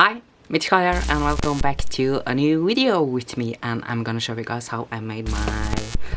Hi, Mitchell here and welcome back to a new video with me, and I'm gonna show you guys how I made my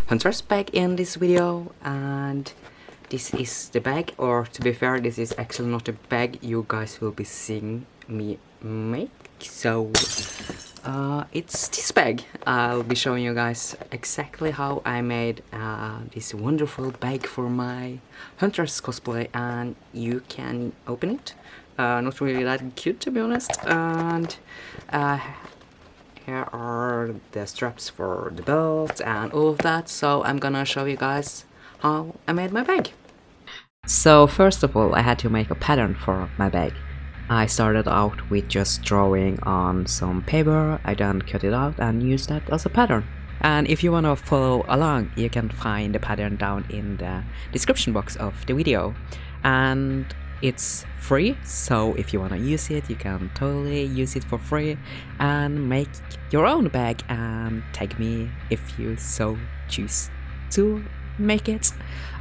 Huntress bag in this video. And this is the bag, or to be fair, this is actually not a bag you guys will be seeing me make. So it's this bag. I'll be showing you guys exactly how I made this wonderful bag for my Huntress cosplay, and you can open it. Not really that cute, to be honest. And here are the straps for the belt and all of that. So I'm gonna show you guys how I made my bag. So first of all, I had to make a pattern for my bag. I started out with just drawing on some paper. I then cut it out and used that as a pattern. And if you want to follow along, you can find the pattern down in the description box of the video. And it's free, so if you want to use it, you can totally use it for free and make your own bag and tag me if you so choose to make it.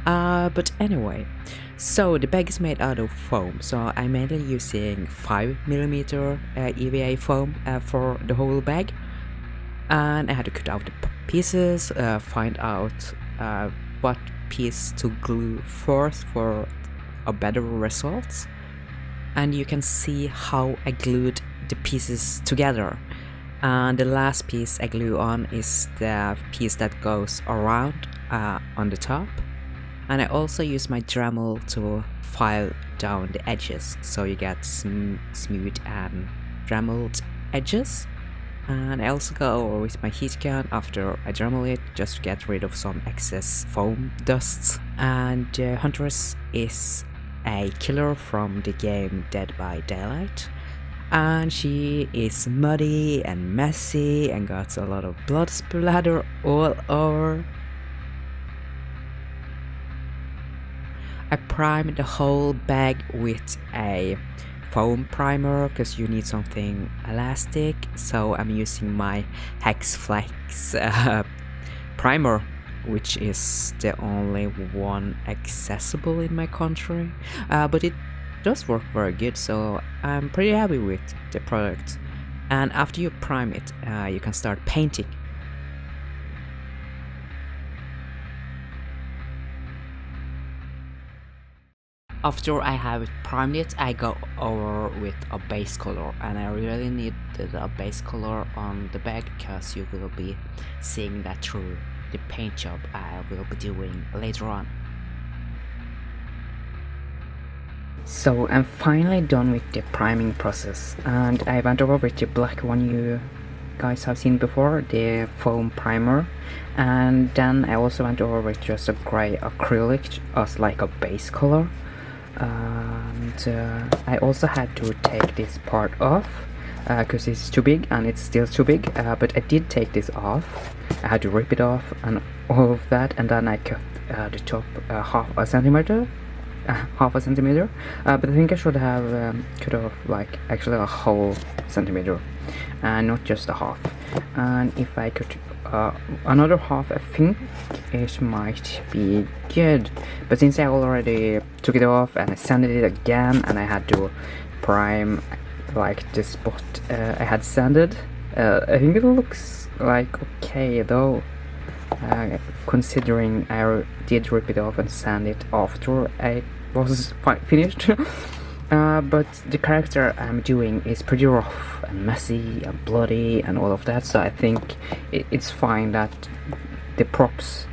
But anyway, so the bag is made out of foam, so I'm mainly using 5mm EVA foam for the whole bag. And I had to cut out the pieces, find out what piece to glue first for a better result. And you can see how I glued the pieces together. And the last piece I glue on is the piece that goes around on the top. And I also use my Dremel to file down the edges, so you get smooth and Dremeled edges. And I also go over with my heat gun after I Dremel it, just to get rid of some excess foam dust. And Huntress is a killer from the game Dead by Daylight, and she is muddy and messy and got a lot of blood splatter all over. I primed the whole bag with a foam primer because you need something elastic, so I'm using my Hex Flex primer, which is the only one accessible in my country, but it does work very good, so I'm pretty happy with the product. And after you prime it, you can start painting. After I have primed it, I go over with a base color, and I really needed a base color on the bag because you will be seeing that through the paint job I will be doing later on. So I'm finally done with the priming process, and I went over with the black one you guys have seen before, the foam primer, and then I also went over with just a grey acrylic as like a base color. And I also had to take this part off because it's too big, and it's still too big, but I did take this off. I had to rip it off and all of that, and then I cut the top half a centimeter, but I think I should have cut off like actually a whole centimeter and not just a half. And if I cut another half, I think it might be good, but since I already took it off and I sanded it again, and I had to prime like the spot I had sanded, I think it looks like okay though, considering I did rip it off and sand it after I was finished. But the character I'm doing is pretty rough and messy and bloody and all of that, so I think it's fine that the props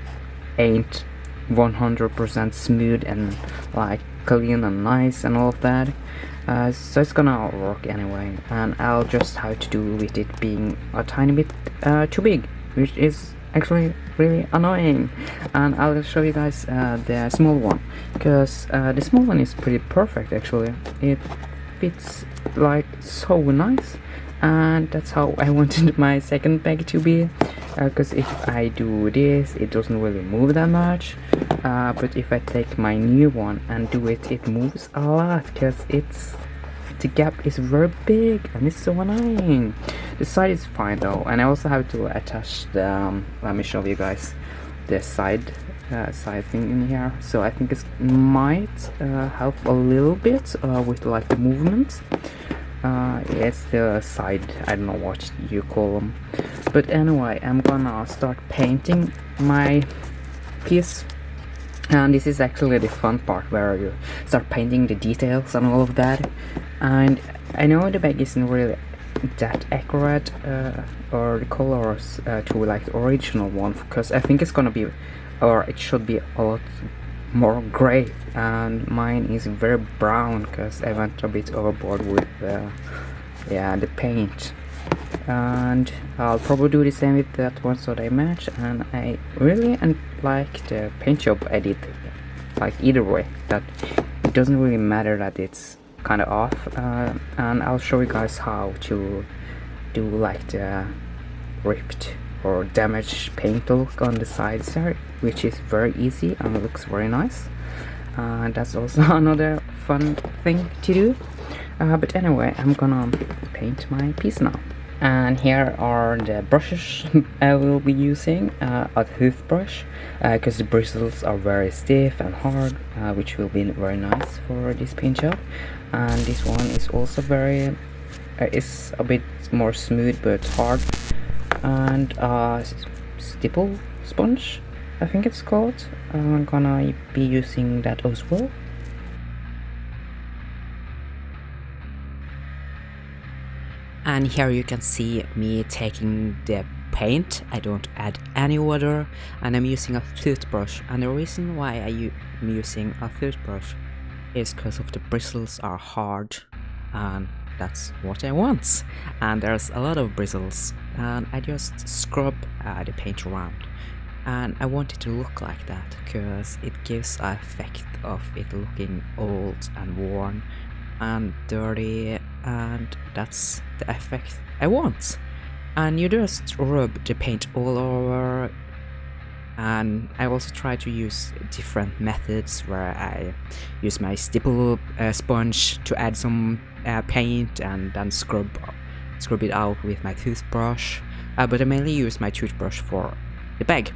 ain't 100% smooth and like clean and nice and all of that. So it's gonna work anyway, and I'll just have to do with it being a tiny bit too big, which is actually really annoying. And I'll show you guys the small one, because the small one is pretty perfect actually. It fits like so nice, and that's how I wanted my second bag to be, because if I do this, it doesn't really move that much, but if I take my new one and do it, it moves a lot because the gap is very big and it's so annoying. The side is fine though, and I also have to attach the let me show you guys the side thing in here, so I think it might help a little bit with like the movement. It's the side, I don't know what you call them. But anyway, I'm gonna start painting my piece. And this is actually the fun part where you start painting the details and all of that. And I know the bag isn't really that accurate, or the colors to like the original one, because I think it's gonna be, or it should be a lot more gray, and mine is very brown because I went a bit overboard with the paint. And I'll probably do the same with that one so they match, and I really like the paint job I did, like either way, that it doesn't really matter that it's kind of off. And I'll show you guys how to do like the ripped or damaged paint look on the sides there, which is very easy and looks very nice. And that's also another fun thing to do. But anyway, I'm gonna paint my piece now. And here are the brushes I will be using. A toothbrush, because the bristles are very stiff and hard, which will be very nice for this paint job. And this one is also very, is a bit more smooth but hard. And stipple sponge, I think it's called. I'm gonna be using that as well. And here you can see me taking the paint. I don't add any water, and I'm using a toothbrush. And the reason why I'm using a toothbrush is because of the bristles are hard, and that's what I want. And there's a lot of bristles, and I just scrub the paint around. And I want it to look like that because it gives an effect of it looking old and worn and dirty, and that's the effect I want. And you just rub the paint all over. And I also try to use different methods where I use my stipple sponge to add some paint and then scrub it out with my toothbrush. But I mainly use my toothbrush for the bag,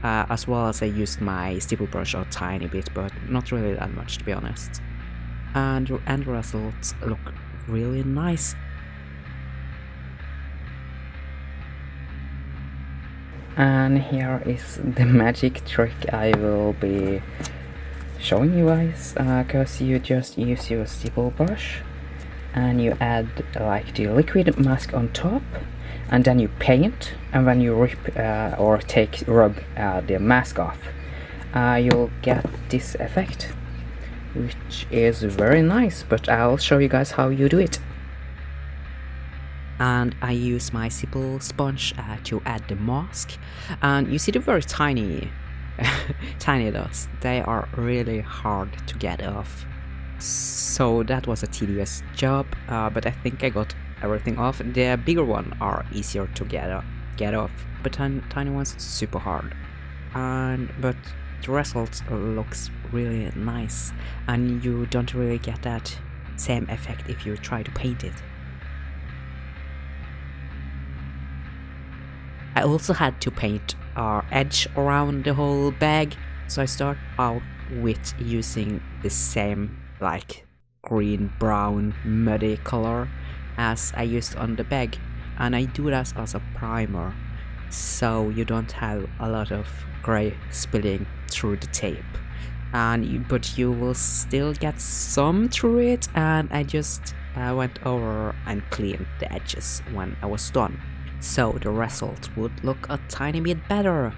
as well as I used my stipple brush a tiny bit, but not really that much, to be honest. And the end results look really nice. And here is the magic trick I will be showing you guys, because you just use your stipple brush and you add like the liquid mask on top, and then you paint, and when you rip or rub the mask off, you'll get this effect, which is very nice. But I'll show you guys how you do it. And I use my stipple sponge to add the mask, and you see the very tiny tiny dots. They are really hard to get off, so that was a tedious job, but I think I got everything off. The bigger ones are easier to get off, but tiny ones super hard. But the result looks really nice, and you don't really get that same effect if you try to paint it. I also had to paint our edge around the whole bag, so I start out with using the same like green brown muddy color as I used on the bag, and I do that as a primer, so you don't have a lot of gray spilling through the tape, but you will still get some through it. And I just went over and cleaned the edges when I was done, so the result would look a tiny bit better.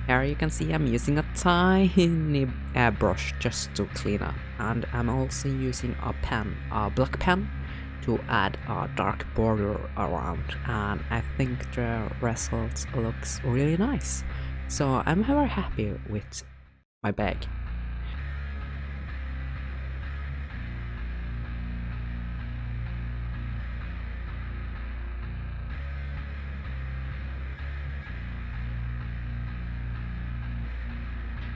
Here you can see I'm using a tiny brush just to clean up, and I'm also using a black pen, to add a dark border around, and I think the result looks really nice. So I'm very happy with my bag.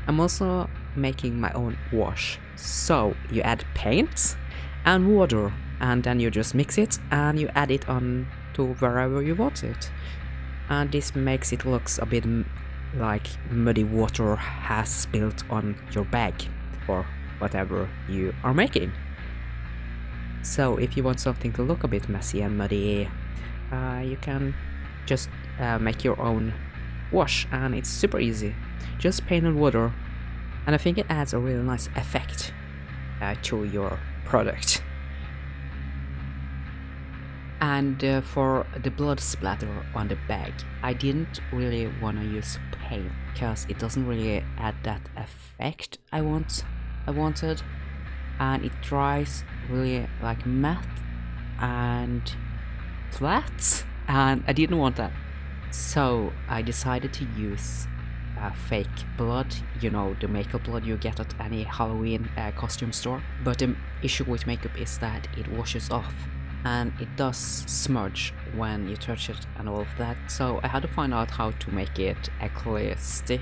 I'm also making my own wash. So you add paint and water, and then you just mix it and you add it on to wherever you want it. And this makes it looks a bit like muddy water has spilled on your bag or whatever you are making. So if you want something to look a bit messy and muddy, you can just make your own wash, and it's super easy. Just paint and water, and I think it adds a really nice effect to your product. And for the blood splatter on the bag, I didn't really want to use paint because it doesn't really add that effect I wanted, and it dries really like matte and flat, and I didn't want that. So I decided to use fake blood, you know, the makeup blood you get at any Halloween costume store. But the issue with makeup is that it washes off, and it does smudge when you touch it and all of that. So I had to find out how to make it actually stick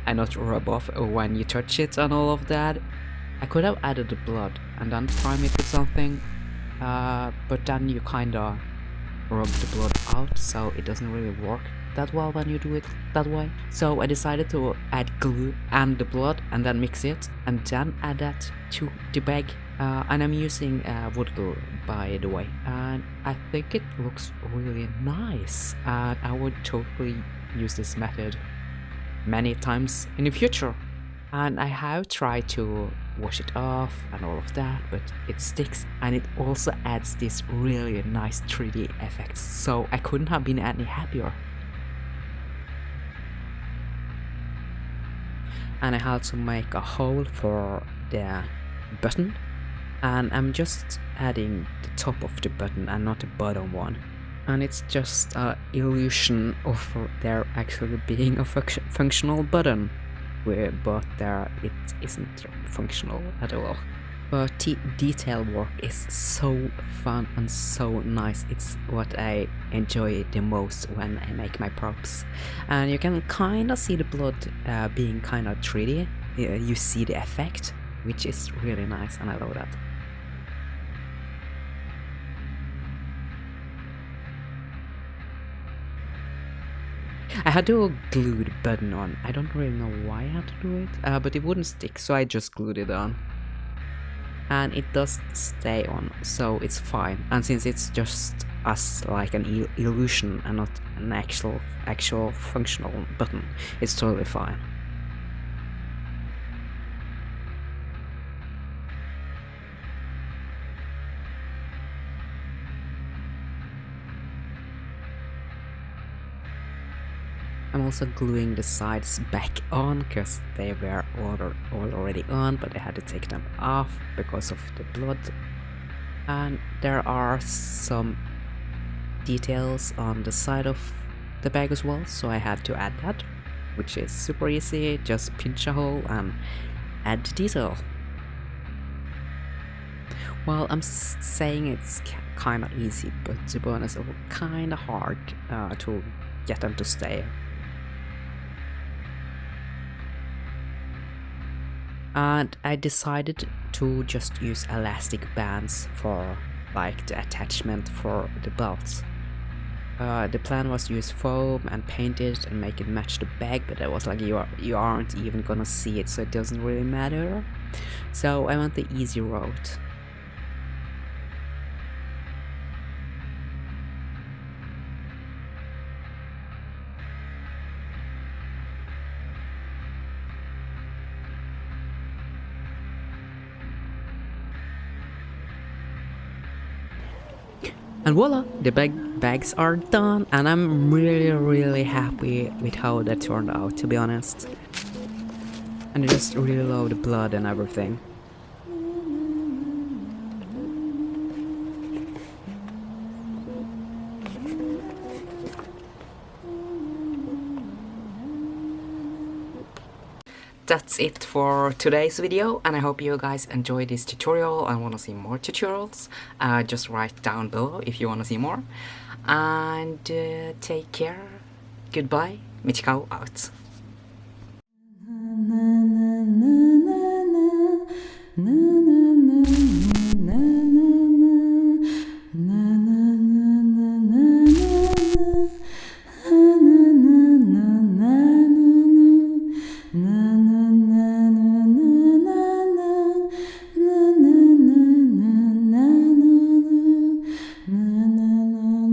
and not rub off when you touch it and all of that. I could have added the blood and then prime it with something, but then you kinda rub the blood out, so it doesn't really work that well when you do it that way. So I decided to add glue and the blood and then mix it and then add that to the bag. And I'm using wood glue, by the way, and I think it looks really nice, and I would totally use this method many times in the future. And I have tried to wash it off and all of that, but it sticks, and it also adds this really nice 3D effects, so I couldn't have been any happier. And I had to make a hole for the button, and I'm just adding the top of the button and not the bottom one. And it's just an illusion of there actually being a functional button, but there it isn't functional at all. But detail work is so fun and so nice. It's what I enjoy the most when I make my props. And you can kinda see the blood being kinda 3D. You see the effect, which is really nice, and I love that. I had to glue the button on. I don't really know why I had to do it, but it wouldn't stick, so I just glued it on. And it does stay on, so it's fine. And since it's just as like an illusion and not an actual functional button, it's totally fine. I'm also gluing the sides back on because they were already on, but I had to take them off because of the blood. And there are some details on the side of the bag as well, so I had to add that, which is super easy. Just pinch a hole and add the detail. Well, I'm saying it's kinda easy, but to be honest, it was kinda hard to get them to stay. And I decided to just use elastic bands for like the attachment for the belts. The plan was to use foam and paint it and make it match the bag, but I was like, you aren't even gonna see it, so it doesn't really matter. So I went the easy route. And voila, the bags are done, and I'm really happy with how that turned out, to be honest. And I just really love the blood and everything. That's it for today's video, and I hope you guys enjoyed this tutorial and want to see more tutorials. Just write down below if you want to see more. And take care. Goodbye. Michiko out. Na,